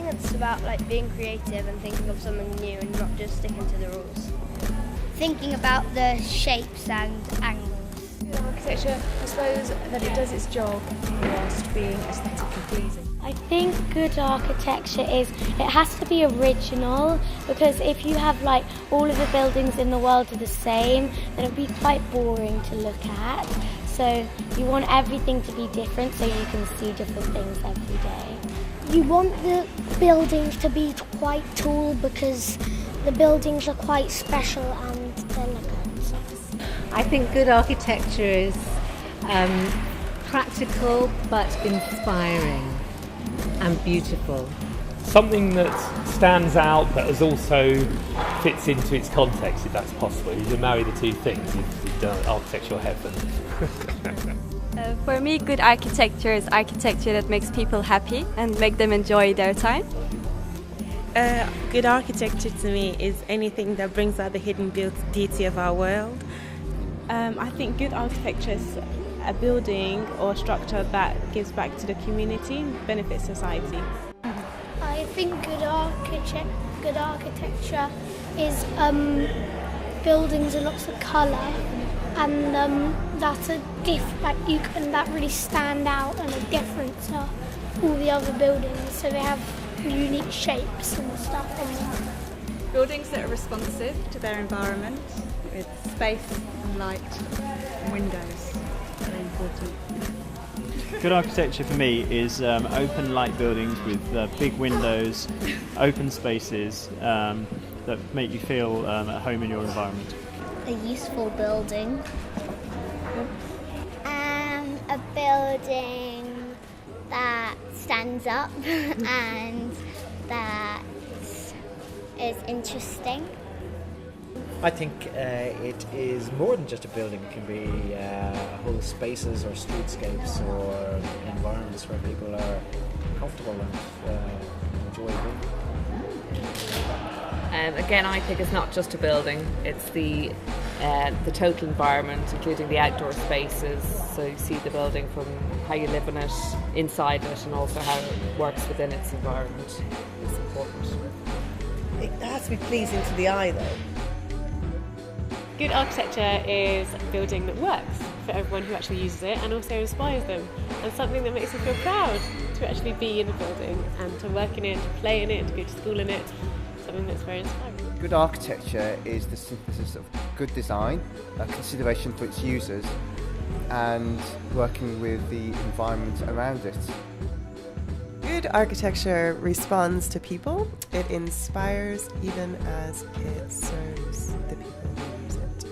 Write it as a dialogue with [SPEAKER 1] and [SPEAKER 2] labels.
[SPEAKER 1] think it's about like being creative and thinking of something new and not just sticking to the rules.
[SPEAKER 2] Thinking about the shapes and angles.
[SPEAKER 3] Good architecture, I suppose that it does its job whilst being aesthetically pleasing.
[SPEAKER 4] I think good architecture is, it has to be original, because if you have like all of the buildings in the world are the same, then it would be quite boring to look at. So you want everything to be different so you can see different things every day.
[SPEAKER 2] You want the buildings to be quite tall because the buildings are quite special and elegant.
[SPEAKER 5] I think good architecture is practical but inspiring and beautiful.
[SPEAKER 6] Something that stands out but as also fits into its context, if that's possible. You can marry the two things, you've done architectural heaven.
[SPEAKER 7] For me, good architecture is architecture that makes people happy and make them enjoy their time.
[SPEAKER 8] Good architecture to me is anything that brings out the hidden beauty of our world.
[SPEAKER 3] I think good architecture is a building or structure that gives back to the community and benefits society.
[SPEAKER 2] I think good architecture is buildings with lots of colour and that really stand out and are different to all the other buildings, so they have unique shapes and stuff on them.
[SPEAKER 7] Buildings that are responsive to their environment, with space and light and windows. Very important.
[SPEAKER 9] Good architecture for me is open light buildings with big windows, open spaces that make you feel at home in your environment.
[SPEAKER 2] A useful building. A building that stands up and that is interesting.
[SPEAKER 10] I think it is more than just a building. It can be whole spaces or streetscapes or environments where people are comfortable and enjoyable.
[SPEAKER 5] Again, I think it's not just a building, it's the total environment, including the outdoor spaces. So you see the building from how you live in it, inside it, and also how it works within its environment. It's important.
[SPEAKER 8] It has to be pleasing to the eye though.
[SPEAKER 3] Good architecture is a building that works for everyone who actually uses it and also inspires them, and something that makes them feel proud to actually be in a building and to work in it, to play in it, to go to school in it. Something that's very inspiring.
[SPEAKER 11] Good architecture is the synthesis of good design, a consideration for its users, and working with the environment around it.
[SPEAKER 12] Good architecture responds to people. It inspires even as it serves the people who use it.